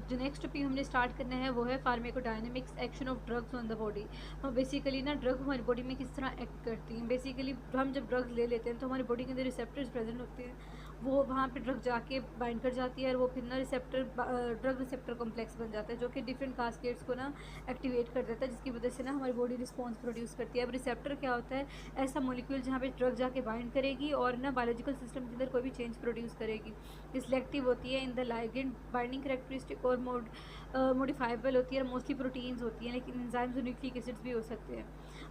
जो next topic हमने start करना है वो है pharmacodynamics action of drugs on the body. हम बेसिकली ना ड्रग हमारी बॉडी में किस तरह एक्ट करती हैं। बेसिकली हम जब ड्रग्स ले लेते हैं तो हमारी बॉडी के अंदर रिसेप्टर्स प्रेजेंट होते हैं, वो वहाँ पे ड्रग जाके बाइंड कर जाती है और वो फिर ना ड्रग रिसेप्टर कॉम्प्लेक्स बन जाता है जो कि डिफरेंट कास्केड्स को ना एक्टिवेट कर देता है, जिसकी वजह से ना हमारी बॉडी रिस्पॉन्स प्रोड्यूस करती है। अब रिसेप्टर क्या होता है? ऐसा मॉलिक्यूल जहाँ पे ड्रग जाके बाइंड करेगी और ना बायोलॉजिकल सिस्टम के अंदर कोई भी चेंज प्रोड्यूस करेगी। ये सिलेक्टिव होती है in the ligand binding characteristic और मॉडिफाइबल होती है, मोस्टली प्रोटीन्स होती हैं, लेकिन एंजाइम्स और न्यूक्लिक एसिड्स भी हो सकते हैं।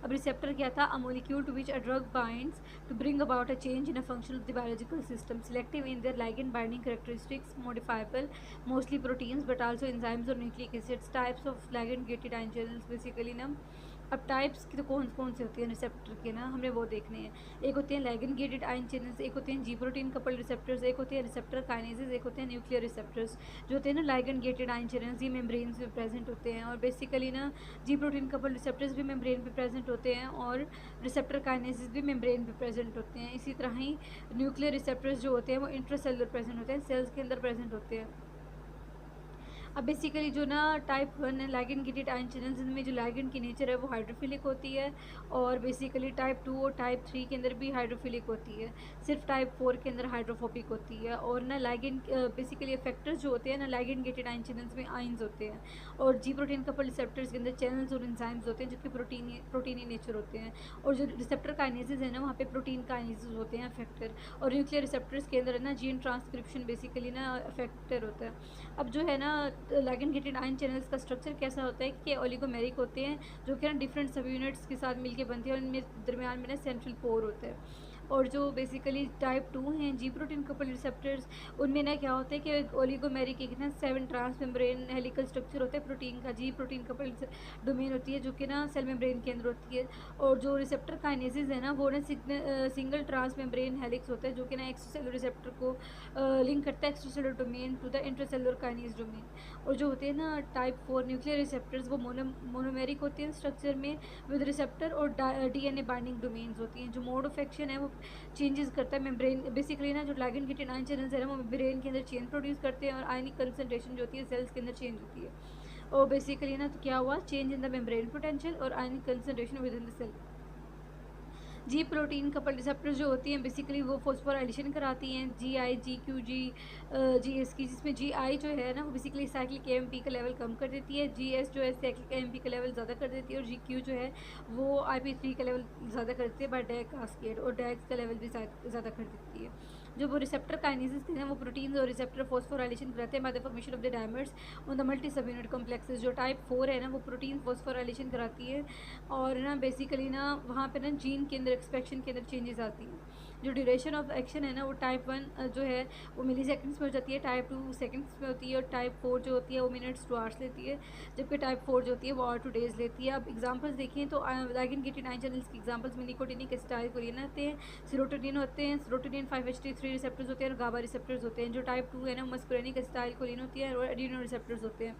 अब रिसेप्टर क्या था? A molecule to which a drug binds to bring about a change in a function of the biological system, selective in their ligand binding characteristics, modifiable, mostly proteins but also enzymes or nucleic acids. Types of ligand gated ion channels basically ना, अब types की तो कौन कौन से होती हैं receptor के ना, हमने वो देखने हैं। एक होते हैं ligand gated ion channels, एक होते हैं जी प्रोटीन कपल रिसेप्टर्स, एक होते हैं रिसेप्टर काइनेजेस, एक होते हैं न्यूक्लियर रिसेप्टर्स। जो होते हैं ना ligand gated ion channels, ये मेम्ब्रेन्स में प्रेजेंट होते हैं और बेसिकली ना जी प्रोटीन कपल रिसेप्टर्स भी मेम्ब्रेन पे प्रेजेंट होते हैं और रिसेप्टर काइनेसिस भी मेम्ब्रेन पे प्रेजेंट होते हैं। इसी तरह ही न्यूक्लियर रिसेप्टर्स जो होते हैं वो इंट्रासेलुलर प्रेजेंट होते हैं, सेल्स के अंदर प्रेजेंट होते हैं। अब बेसिकली जो ना type 1 ligand gated ion channels, इनमें जो लाइगेंड की नेचर है वो हाइड्रोफिलिक होती है और बेसिकली टाइप 2 और टाइप 3 के अंदर भी हाइड्रोफिलिक होती है। सिर्फ टाइप 4 के अंदर हाइड्रोफोबिक होती है। और ना लाइगेंड बेसिकली इफेक्टर्स जो होते हैं ना लाइगेंड गेटेड आयन चैनल्स में आयंस होते हैं और जी प्रोटीन कपल रिसेप्टर्स के अंदर चैनल्स और एंजाइम्स होते हैं जो कि प्रोटीनी नेचर होते हैं। और जो रिसेप्टर काइनेसिस है ना, वहाँ पे प्रोटीन काइनेसिस होते हैं अफेक्टर। और न्यूक्लियर रिसेप्टर्स के अंदर है ना जीन ट्रांसक्रिप्शन बेसिकली ना अफेक्टर होता है। अब जो है ना लाइगेंड गेटेड आयन चैनल्स का स्ट्रक्चर कैसा होता है कि ओलिगोमेरिक होते हैं जो कि ना डिफरेंट सब यूनिट्स के साथ मिलके बनते हैं और इनमें दरमियान में ना सेंट्रल पोर होता है। और जो बेसिकली टाइप 2 हैं जी प्रोटीन कपल रिसेप्टर्स, उनमें ना क्या होता है कि ओलिगोमेरिक एक ना 7 ट्रांस मेम्ब्रेन हेलिकल स्ट्रक्चर होता है प्रोटीन का, जी प्रोटीन कपल डोमेन होती है जो कि ना सेल मेम्ब्रेन के अंदर होती है। और जो रिसेप्टर काइनेसिस है ना वो ना सिंगल ट्रांस मेम्ब्रेन हेलिक्स होता है जो कि ना एक्स्ट्रासेलुलर रिसेप्टर को लिंक करता है extracellular domain to the intracellular kinase domain. और जो होते हैं ना टाइप 4 न्यूक्लियर रिसेप्टर्स, वो मोनोमेरिक होते हैं स्ट्रक्चर में विद रिसेप्टर और डीएनए बाइंडिंग डोमेन्स होती हैं। जो मोड ऑफ एक्शन है वो चेंजेस करता है मेम्ब्रेन बेसिकली ना, जो लाइगेंड गेटेड आयन चैनल्स है ना वो मेम्ब्रेन के अंदर चेंज प्रोड्यूस करते हैं और आयनिक कंसंट्रेशन जो होती है सेल्स के अंदर चेंज होती है। और बेसिकली ना तो क्या हुआ, change in the membrane potential और ionic concentration within the cell. G protein couple receptors जो होती हैं बेसिकली वो फॉस्फोराइलेशन कराती हैं जी आई जी क्यू जी एस की, जिसमें जी आई जो है ना वो बेसिकली साइक्लिक एएमपी का लेवल कम कर देती है, जी एस जो है साइक्लिक एएमपी का लेवल ज़्यादा कर देती है और जी क्यू जो है वो IP3 का लेवल ज़्यादा कर देती है बाय डैग कास्केड और डैग्स का लेवल भी ज़्यादा कर देती है। जो वो रिसेप्टर काइनेसिस थे ना वो प्रोटीन्स और रिसेप्टर फॉस्फोराइलेशन कराते हैं by the formation of the dimers on the multi sub unit complexes. जो टाइप 4 है ना वो प्रोटीन फॉस्फोराइलेशन कराती है और ना बेसिकली ना वहाँ पे ना जीन के अंदर एक्सप्रेशन के अंदर चेंजेस आती हैं। जो ड्यूरेशन ऑफ एक्शन है ना वो टाइप 1 जो है वो मिली सेकेंड्स में हो जाती है, टाइप 2 सेकेंड्स में होती है और टाइप 4 जो होती है वो मिनट्स टू आवर्स लेती है, जबकि टाइप 4 जो होती है वो आवर टू डेज लेती है। अब एग्जांपल्स देखें तो लाइगेंड गेटेड आयन चैनल्स की एग्जांपल्स में निकोटिनिक एसिटाइलकोलिन आते हैं, सेरोटोनिन होते हैं, सेरोटोनिन 5-HT3 रिसेप्टर्स होते हैं और गाबा रिसेप्टर्स होते हैं। जो टाइप 2 है ना मस्कुरेनिक एसिटाइलकोलिन होती है और एडिनो रिसेप्टर्स होते हैं।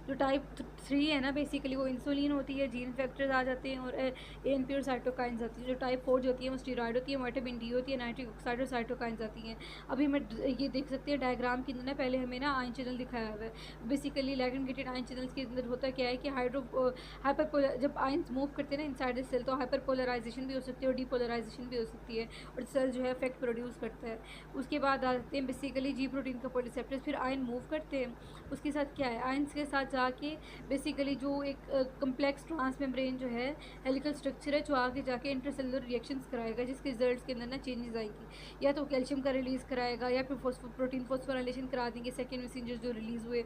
जो टाइप 3 है ना बेसिकली वो इंसुलिन होती है, जीन फैक्टर्स आ जाते हैं और ANP और साइटोकाइंस आती है। जो टाइप 4 जो होती है वो स्टीरॉयड होती है, विटामिन डी होती है, नाइट्रिक ऑक्साइड और साइटोकाइंस आती हैं। अभी हमें ये देख सकते हैं डायग्राम के अंदर ना, पहले हमें ना आयन चैनल दिखाया हुआ है। Basically ligand gated ion channels के अंदर होता क्या है कि हाइपरपोलर जब आयंस मूव करते हैं ना इनसाइड द सेल तो हाइपरपोलराइजेशन भी हो सकती है और डीपोलराइजेशन भी हो सकती है और सेल जो है इफेक्ट प्रोड्यूस करता है। उसके बाद आते हैं बेसिकली जी प्रोटीन का रिसेप्टर्स, फिर आयन मूव करते हैं, उसके साथ क्या है आयंस के साथ जाके बेसिकली जो एक कम्प्लेक्स ट्रांस मेम्ब्रेन जो है हेलिकल स्ट्रक्चर है जो आगे जाके इंटरसेलुलर रिएक्शंस कराएगा जिसके रिजल्ट्स के अंदर ना चेंजेस आएंगी। या तो कैल्शियम का रिलीज़ कराएगा या फिर प्रोटीन फॉस्फोराइलेशन करा देंगे सेकेंड मैसेंजर्स जो रिलीज़ हुए,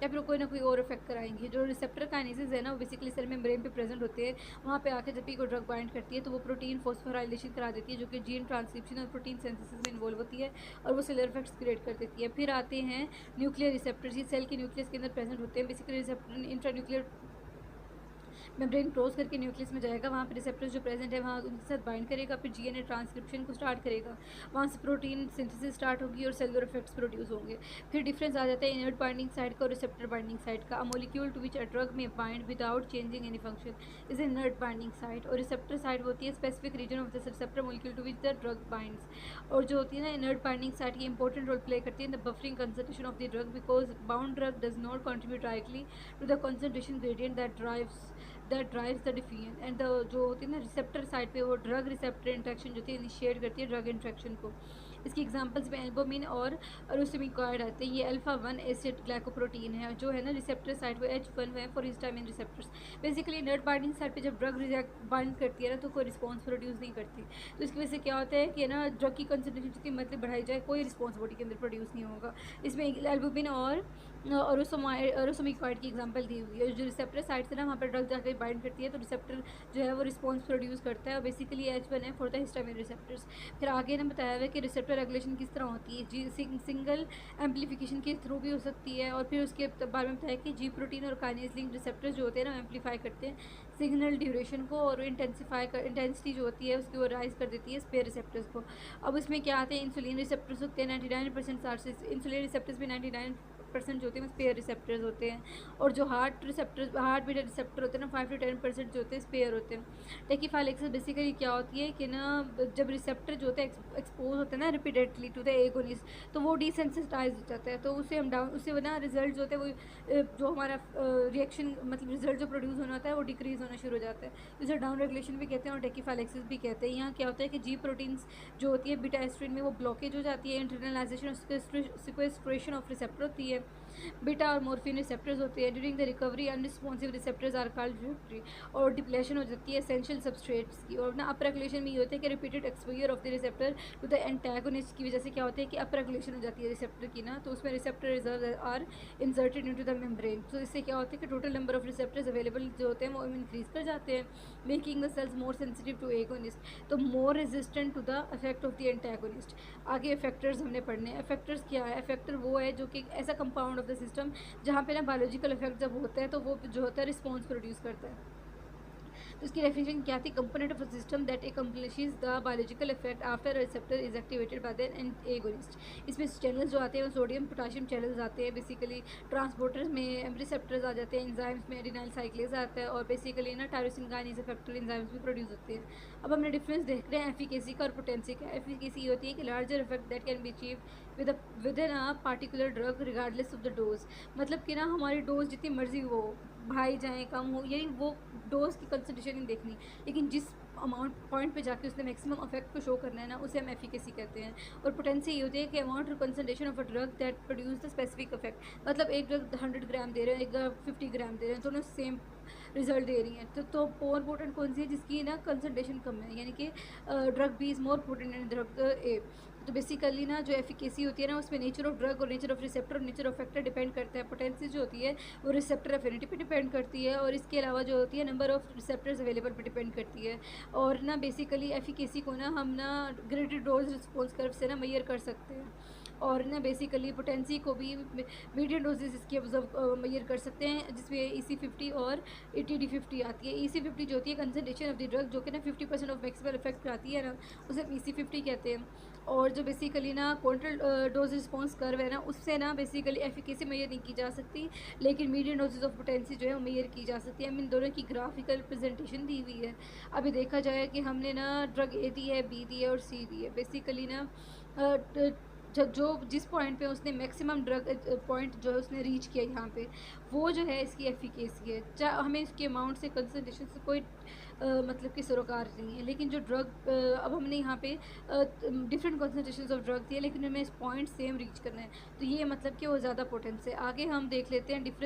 या फिर कोई ना कोई और इफेक्ट कराएंगे। जो रिसेप्टर काइनेसिस है ना वो बेसिकली सेल मेम्ब्रेन पे प्रेजेंट होते हैं, वहाँ पे आके जब भी कोई ड्रग बाइंड करती है तो वो प्रोटीन फॉस्फोराइलेशन करा देती है जो कि जीन ट्रांसक्रिप्शन और प्रोटीन सिंथेसिस में इन्वॉल्व होती है और वो सेलुलर इफेक्ट्स क्रिएट कर देती है। फिर आते हैं न्यूक्लियर रिसेप्टर्स, ये सेल के न्यूक्लियस के अंदर प्रेजेंट होते हैं। Basically receptor intra nuclear membrane cross करके न्यूक्लियस में जाएगा, वहाँ पे रिसेप्टर्स जो प्रेजेंट है वहाँ उनके साथ बाइंड करेगा, फिर जीएनए ट्रांसक्रिप्शन को स्टार्ट करेगा, वहाँ से प्रोटीन सिंथेसिस स्टार्ट होगी और सेलुलर इफेक्ट्स प्रोड्यूस होंगे। फिर डिफरेंस आ जाता है इनर्ट बाइंडिंग साइड का और रिसेप्टर बाइंडिंग साइड का। A molecule to which a drug may bind without changing any function is inert binding side, और रिसेप्टर साइड होती है specific region of the receptor molecule to which the drug binds. और जो होती है ना inert binding side की important role play करती है in the buffering concentration of the drug, because bound drug does not contribute directly to the concentration gradient that drives the डिफिशन। And the जो होती है ना रिसेप्टर साइड पे वो drug receptor interaction जो होती है इनिशिएट करती है ड्रग इंट्रैक्शन को। इसकी एग्जांपल्स में एल्बुमिन और रूसिमिकॉइड आते हैं। ये अल्फा 1 एसिड ग्लाइकोप्रोटीन है जो है ना रिसेप्टर साइड पे H1 है for histamine receptors. Basically नर्ट binding side पे जब ड्रग बाइंड करती है ना तो कोई रिस्पॉन्स प्रोड्यूस नहीं करती, तो इसकी वजह से क्या होता है कि ना ड्रग की कंसनट्रेशन जितनी मतलब बढ़ाई जाए कोई रिस्पॉन्स बॉडी के अंदर प्रोड्यूस नहीं होगा। इसमें एल्बुमिन और रूसिमिकॉइड की एग्जांपल दी हुई है। जो रिसेप्टर साइड से ना वहाँ पर ड्रग जाकर बाइंड करती है तो रिसेप्टर जो है वो रिस्पॉन्स प्रोड्यूस करता है, और बेसिकली H1 है फॉर द हिस्टामिन रिसेप्टर्स। फिर आगे ना बताया हुआ है कि रिसेप्टर रेगुलेशन किस तरह होती है, जी सिंगल एम्पलीफिकेशन के थ्रू भी हो सकती है, और फिर उसके बारे में बताया कि जी प्रोटीन और काइनेज लिंक रिसेप्टर्स जो होते हैं ना एम्पलीफाई करते हैं सिग्नल ड्यूरेशन को, और इंटेंसिटी जो होती है उसकी वो राइज कर देती है स्पेयर रिसेप्टर्स को। अब इसमें क्या आते हैं इंसुलिन रिसेप्टर्स होते हैं 99% इंसुलिन रिसेप्टर्स भी 99% जो होते हैं स्पेयर रिसेप्टर्स होते हैं, और जो हार्ट बीट रिसेप्टर होते हैं ना 5 to 10% जो होते हैं स्पेयर होते हैं। टेकीफाइलेक्सिस बेसिकली क्या होती है कि ना जब रिसेप्टर जो होता है एक्सपोज होता है ना रिपीटेडली टू द एगोनिस्ट तो वो डिसेंसिटाइज हो जाता है, तो उसे हम डाउन उससे ना रिजल्ट जो होता है वो जो हमारा रिएक्शन मतलब रिजल्ट जो प्रोड्यूस होना होता है वो डिक्रीज होना शुरू हो जाता है, इसे डाउन रेगुलेशन भी कहते हैं और टेकीफाइलेक्सिस भी कहते हैं। यहाँ क्या होता है कि जी प्रोटीन्स जो होती है बीटा एस्ट्रिन में वो ब्लॉकेज हो जाती है, इंटरनलाइजेशन और सिक्वेस्ट्रेशन ऑफ रिसेप्टर होती है। बीटा और मोर्फिन रिसेप्टर्स होते हैं। During the recovery unresponsive receptors are called रिफ्री, और डिप्लेशन हो जाती है एसेंशियल सबस्ट्रेट्स की। और ना अप रेगुलेशन में ये होता है कि repeated exposure of the receptor to the antagonist की वजह से क्या होता है कि अप रेगुलेशन हो जाती है रिसेप्टर की ना, तो उसमें receptor reserve are inserted into the membrane, तो इससे क्या होता है कि total number of receptors available जो होते हैं वो इंक्रीज कर जाते हैं, making the cells more sensitive to agonist, तो more resistant to the effect of the antagonist. आगे इफेक्टर्स हमने पढ़ने हैं। इफेक्टर्स क्या है? इफेक्टर वो है जो कि ऐसा कंपाउंड ऑफ द सिस्टम जहाँ पे ना बायोलॉजिकल इफेक्ट जब होता है तो वो जो होता है रिस्पॉन्स प्रोड्यूस करता है। तो इसकी डेफिनेशन क्या थी? Component of a system that accomplishes the biological effect after receptor is activated by the agonist. इसमें चैनल्स जो आते हैं वो सोडियम पोटाशियम चैनल्स आते हैं, बेसिकली ट्रांसपोर्टर्स में रिसेप्टर्स आ जाते हैं, एंजाइम्स में एडिनाइल साइक्लेज आता है, और बेसिकली ना टायरोसिन काइनेज फैक्टर एंजाइम्स भी प्रोड्यूस होते हैं। अब हमने डिफरेंस देख रहे हैं एफिकेसी का और पोटेंसी का। एफिकेसी ये होती है कि larger effect that can be achieve with in a particular drug regardless of the dose, मतलब कि ना हमारी डोज जितनी मर्जी हो, भाई जाए कम हो, यही वो डोज की कंसंट्रेशन नहीं देखनी, लेकिन जिस अमाउंट पॉइंट पे जाके उसने मैक्सिमम इफेक्ट को शो करना है ना उसे हम एफिकेसी कहते हैं। और पोटेंसी ये होती है कि अमाउंट और concentration of a drug that produce the specific effect, मतलब एक ड्रग 100 ग्राम दे रहे हैं, एक ड्रग 50 ग्राम दे रहे हैं, दोनों सेम रिजल्ट दे रही हैं, तो मोर पोटेंट कौन सी है? जिसकी ना कंसंट्रेशन कम है, यानी कि drug B is more potent and drug A. तो बेसिकली ना जो एफिकेसी होती है ना उसमें नेचर ऑफ ड्रग और नेचर ऑफ रिसेप्टर और नेचर ऑफ फैक्टर डिपेंड करता है। पोटेंसी जो होती है वो रिसेप्टर एफिनिटी पे डिपेंड करती है, और इसके अलावा जो होती है नंबर ऑफ रिसेप्टर्स अवेलेबल पे डिपेंड करती है। और ना बेसिकली एफिकेसी को ना हम ना ग्रेडेड डोज रिस्पॉन्स कर्व से ना मेजर कर सकते हैं, और ना बेसिकली पोटेंसी को भी मीडियम डोजेस इसकी ऑब्जर्व मेजर कर सकते हैं, जिसमें EC50 और ATD50 आती है। EC50 जो होती है कंसंट्रेशन ऑफ द ड्रग जो कि ना 50% ऑफ मैक्सिमम इफेक्ट कराती है ना, उसे हम EC50 कहते हैं। और जो बेसिकली ना कंट्रोल डोज रिस्पॉन्स कर्व है ना उससे ना बेसिकली एफिकेसी मेजर नहीं की जा सकती, लेकिन मीडियम डोजेज ऑफ पोटेंसी जो है वो मेजर की जा सकती है। हम इन दोनों की ग्राफिकल रिप्रेजेंटेशन दी हुई है। अभी देखा जाए कि हमने ना ड्रग A दी है, B दी है और C दी है। बेसिकली ना जो जिस पॉइंट पे उसने मैक्सिमम ड्रग पॉइंट जो है उसने रीच किया यहाँ पे, वो जो है इसकी एफिकेसी है। चाहे हमें इसके अमाउंट से कंसंट्रेशन से कोई मतलब कि सरोकार नहीं है, लेकिन जो ड्रग अब हमने यहाँ पे डिफरेंट कंसंट्रेशन ऑफ ड्रग दिए, लेकिन हमें इस पॉइंट सेम रीच करना है, तो ये मतलब कि वो ज़्यादा पोटेंट है। आगे हम देख लेते हैं डिफरेंस